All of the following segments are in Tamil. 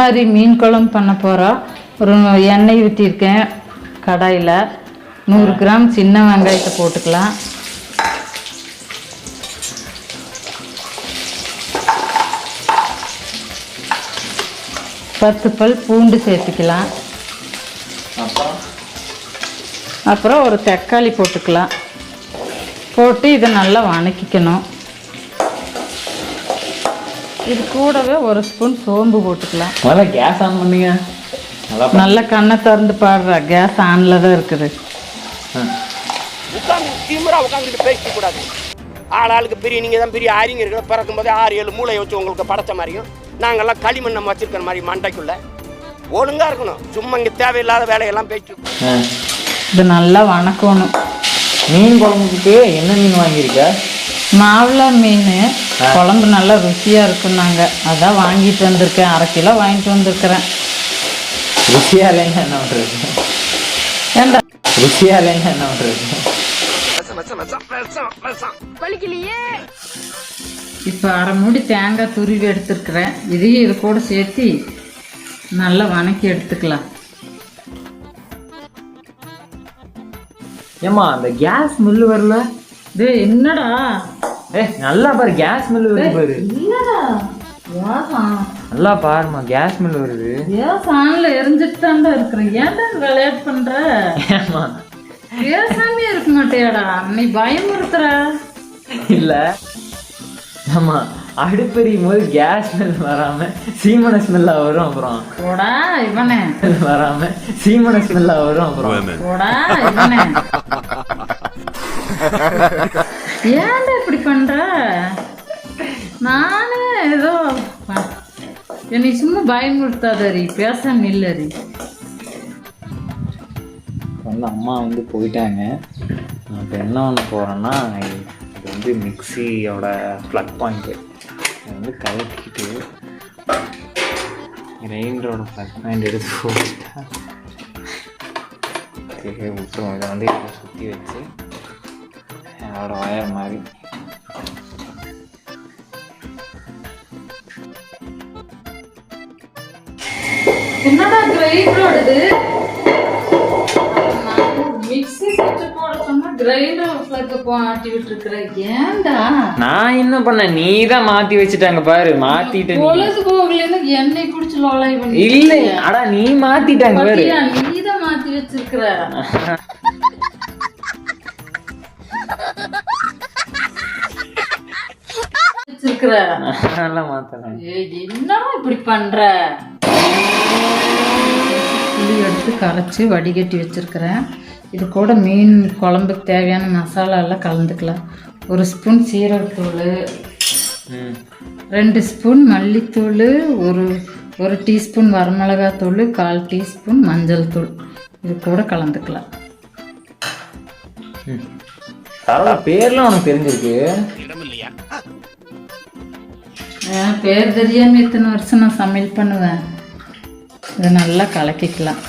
மாதிரி மீன் குழம்பு பண்ண போகிறோம். ஒரு எண்ணெய் ஊற்றிருக்கேன் கடாயில். 100 கிராம் சின்ன வெங்காயத்தை போட்டுக்கலாம். பத்து பல் பூண்டு சேர்த்துக்கலாம். அப்புறம் ஒரு தக்காளி போட்டுக்கலாம். போட்டு இதை நல்லா வணக்கிக்கணும். இது கூடவே ஒரு ஸ்பூன் சோம்பு போட்டுக்கலாம். கேஸ் ஆன் பண்ணுங்க. நல்லா கண்ணை திறந்து பாடுற, கேஸ் ஆனில் தான் இருக்குது. உட்காந்துட்டு பேசிக்க கூடாது. ஆளுக்கு பெரிய நீங்கள் தான் பெரிய ஆரிங்க இருக்கிற பிறக்கும் போதே 6-7 மூளை வச்சு உங்களுக்கு படைச்ச மாதிரியும் நாங்கள்லாம் களிமண் நம்ம வச்சிருக்கிற மாதிரி மண்டைக்குள்ள ஒழுங்கா இருக்கணும். சும்மா இங்கே தேவையில்லாத வேலையெல்லாம் பேச்சு. இது நல்லா வணக்கணும். மீன் குழம்புக்கு என்ன மீன் வாங்கியிருக்க? மாவுளா மீன். குழம்பு நல்லா ருசியாக இருக்குன்னாங்க, அதான் வாங்கிட்டு வந்திருக்கேன். 1/2 கிலோ வாங்கிட்டு வந்திருக்கிறேன். ருசியாக இல்லைன்னா என்ன பண்ணுறது? ஏண்டா ருசியாக இல்லைன்னா என்ன பண்ணுறது? இப்போ 1/2 மூடி தேங்காய் துருவி எடுத்துருக்குறேன். இதையும் இது கூட சேர்த்து நல்லா வணக்கி எடுத்துக்கலாம். ஏம்மா அந்த கேஸ் ஸ்மெல்லு வரல? என்னடா நல்லா பாரு, கேஸ் ஸ்மெல்லு வருது பாரு. நல்லா பாருமா, கேஸ் ஸ்மெல் வருது. கேஸ் ஆன்ல எரிஞ்சிட்டு தான்டா இருக்கிறேன். ஏன்டா விளையாட்டு பண்ற? ஏமா பேசாமே இருக்க மாட்டேடா, நீ பயமுறுத்துற. இல்ல ஆமா, அடுப்பெரியும் போது கேஸ் ஸ்மெல் வராம சீமன ஸ்மெல்லா வரும். அப்புறம் போடா இவனே வராம சீமன ஸ்மெல்லா வரும். அப்புறம் போடா இவனே. ஏன்டா இப்படி பண்ற? நானே ஏதோ என்னை சும்மா பயமுறுத்தாதரி, பேசாம இல்லரி. அம்மா போயிட்டாங்க. நான் இப்போ என்ன பண்ண போகிறேன்னா, இது மிக்சியோட ப்ளக் பாயிண்ட்டு. இதை கலக்கிட்டு கிரைண்டரோட ப்ளக் பாயிண்ட் எடுத்து போட்டுட்டா விட்டுருவோம். இதை இதை சுற்றி வச்சு அதோட ஒயர் மாதிரி என்னடா கிரைண்டரோடது மிக்ஸி செட் போட சொன்னா கிரைண்டர் ஃப்ளக் மாட்டி விட்டுருக்குற. ஏன்டா? நான் என்ன பண்ணேன், நீ தான் மாத்தி வச்சுட்டாங்க பாரு. மாத்திட்டு பொழுது போகலன்னு எண்ணெய் குடிச்சு லோலாய் பண்ணி. இல்ல அடா, நீ மாத்திட்டாங்க பாரு. நீ தான் மாத்தி வச்சிருக்கிற. நல்லா மாத்தலாம். என்ன இப்படி பண்ற? புளி எடுத்து கரைச்சி வடிகட்டி வச்சிருக்கிறேன். இது கூட மீன் குழம்புக்கு தேவையான மசாலா எல்லாம் கலந்துக்கலாம். 1 ஸ்பூன் சீரகத்தூள், 2 ஸ்பூன் மல்லித்தூள், ஒரு டீஸ்பூன் வரமிளகாத்தூள், 1/4 டீஸ்பூன் மஞ்சள் தூள். இது கூட கலந்துக்கலாம். பேர்லாம் உனக்கு தெரிஞ்சிருக்கு? பேர் தெரியாம இத்தனை வருஷம் நான் சமையல் பண்ணுவேன். இதை நல்லா கலக்கிக்கலாம்.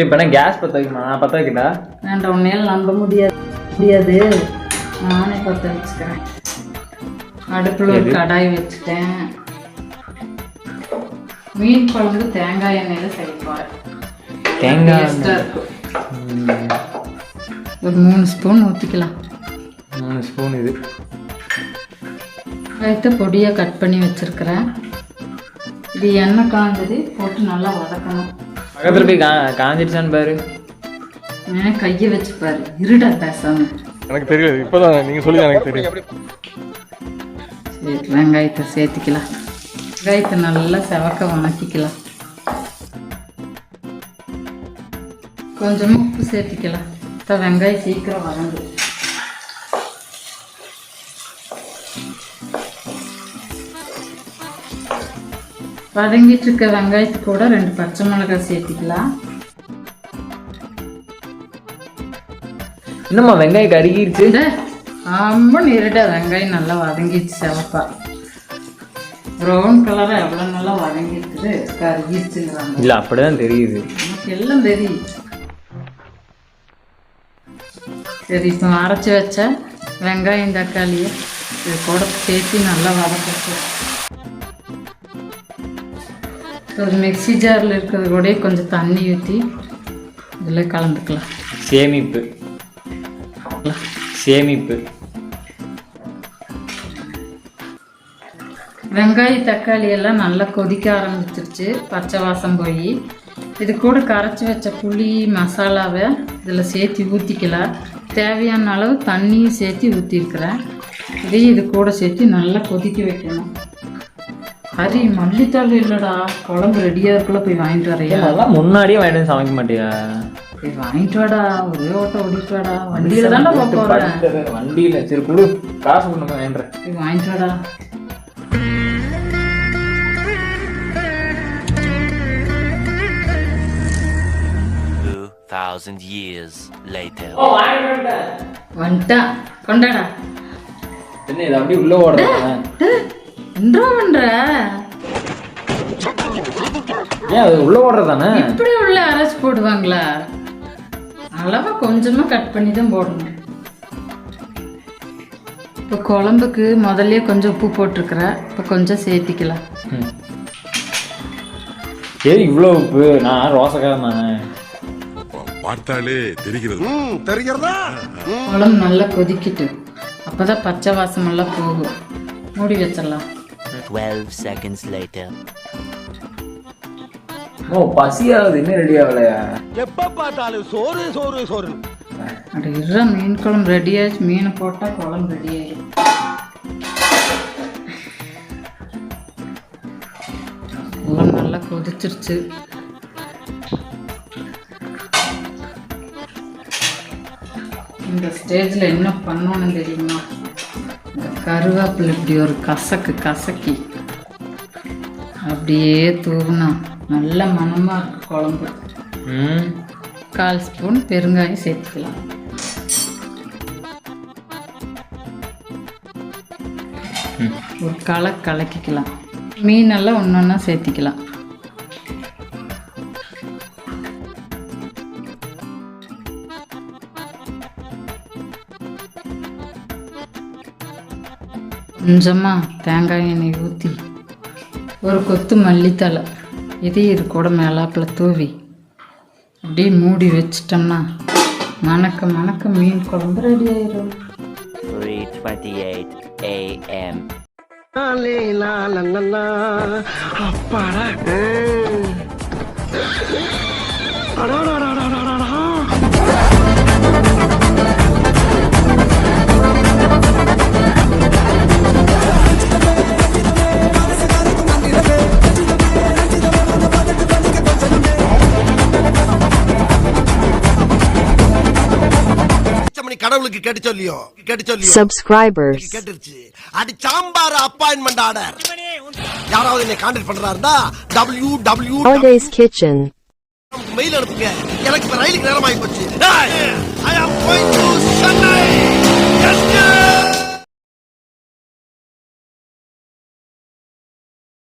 இப்போ கேஸ் பற்ற வைக்கணுமா? நான் பற்ற வைக்கட்டா? வேண்டாம், உன்னையால் நம்ப முடியாது. நானே பற்ற வச்சுக்கிறேன். அடுப்பில் ஒரு கடாய் வச்சுட்டேன். மீன் குழம்பு தேங்காய் எண்ணெயில் செய்யப்போறேன். தேங்காய் இருக்கும். ஒரு 3 ஸ்பூன் ஊற்றிக்கலாம். 3 ஸ்பூன். இது வைத்து பொடியாக கட் பண்ணி வச்சுருக்கிறேன். இது எண்ணெய் காஞ்சது போட்டு நல்லா வதக்கணும். பக்கத்தில் போய் காஞ்சிடுச்சான்னு பாரு. கையை வச்சு பாரு. இருடா பேசாம. எனக்கு தெரியாது, இப்போதான் நீங்கள் சொல்லி எனக்கு தெரியும். சரி, வெங்காயத்தை சேர்த்துக்கலாம். வெங்காயத்தை நல்லா செவக்க வணக்கிக்கலாம். கொஞ்சமாக உப்பு சேர்த்துக்கலாம். இப்போ வெங்காயம் சீக்கிரம் வதங்கு. வதங்கிட்டு இருக்க வெங்காயத்து கூட 2 பச்சை மிளகாய் சேர்த்துக்கலாம். என்னம்மா வெங்காயம் கருகிருச்சு? ரொம்ப நேரடா, வெங்காயம் நல்லா வதங்கிடுச்சு. செவப்பா ப்ரௌன் கலராக எவ்வளோ நல்லா வதங்கிருக்குது. கருகிருச்சுங்கிறாங்க. இல்லை, அப்படிதான் தெரியுது. எனக்கு எல்லாம் தெரியும். சரி, இப்போ அரைச்சி வச்ச வெங்காயம் தக்காளியை இது கூட சேர்த்து நல்லா வதக்கிட்டு ஒரு மிக்ஸி ஜாரில் இருக்கிறது கூட கொஞ்சம் தண்ணி ஊற்றி இதில் கலந்துக்கலாம். சேமிப்பு வெங்காயம் தக்காளி எல்லாம் நல்லா கொதிக்க ஆரம்பிச்சிருச்சு, பச்சை வாசம் போய். இது கூட கரைச்சி வச்ச புளி மசாலாவை இதில் சேர்த்து ஊற்றிக்கலாம். தேவையான அளவு தண்ணியும் சேர்த்து ஊற்றிருக்கிறேன். இதையும் இது கூட சேர்த்து நல்லா கொதிக்க வைக்கணும். ஹரி, மல்லித்தூள் இல்லைடா, குழம்பு ரெடியாக இருக்குள்ள போய் வாங்கிட்டு வரையா? அதெல்லாம் முன்னாடியே வாங்கிட்டு சமைக்க மாட்டியா? போய் வாங்கிட்டு வாடா, ஒரே ஓட்ட ஓடிட்டு வாடா. வண்டியில் தானே போகிறேன். வண்டியில் சரி கொடு, காசு கொண்டு வாங்கிடுறேன். போய் வாங்கிட்டு வாடா. வந்துட்டா கொண்டாடா. என்ன இது அப்படியே உள்ள ஓடுறா? என்ன பண்ற? ஏன் அது உள்ள ஓடுறதானே? இப்படி உள்ள அரைச்சு போடுவாங்களா? அளவா கொஞ்சமா கட் பண்ணி தான் போடணும். இப்போ குழம்புக்கு முதல்ல கொஞ்சம் உப்பு போட்டிருக்கிறேன், இப்போ கொஞ்சம் சேர்த்திக்கலாம். சரி, இவ்வளோ உப்பு? நான் ரோசக்காரன் தானே, பார்த்தாலே தெரிகிறதா? குழம்பு நல்லா கொதிக்கிட்டு, அப்போதான் பச்சை வாசம் எல்லாம் போகும். மூடி வச்சிடலாம். 12 seconds later. ஓ, பசியாவது இன்னும் ரெடி ஆகலையா? எப்ப பார்த்தாலும் சோறு சோறு சோறு. அப்படி இருற, மீன் குழம்பு ரெடி ஆயிடுச்சு. மீனை போட்டால் குழம்பு ரெடி ஆயிடும். குழம்பு நல்லா கொதிச்சிருச்சு. இந்த ஸ்டேஜில் என்ன பண்ணணும்னு தெரியுமா? இந்த கருவேப்பிலை இப்படி ஒரு கசக்கி அப்படியே தூவினா நல்ல மணமாக இருக்கு குழம்பு. 1/4 ஸ்பூன் பெருங்காயம் சேர்த்துக்கலாம். ஒரு கலக்கிக்கலாம். மீனெல்லாம் ஒன்று ஒன்றா சேர்த்திக்கலாம். கொஞ்சமாக தேங்காய் எண்ணெய் ஊற்றி ஒரு கொத்து மல்லித்தலை இதையும் இது கூட மேலாப்பில் தூவி அப்படியே மூடி வச்சிட்டோம்னா மணக்க மீன் குழம்பு ரெடி ஆயிடும். 3:28 AM. கடவுளுக்கு கேட்டுச்சொல்லியோ subscribers கேட்டுருச்சு. அடி சாம்பார் அப்பாயின்மெண்ட் ஆர்டர். யாராவது என்னை கான்டாக்ட் பண்றாருன்னா www Holidays Kitchen மெயில் அனுப்புங்க. எனக்கு ரயிலுக்கு நேரம் ஆகி போச்சு. I am going to Chennai.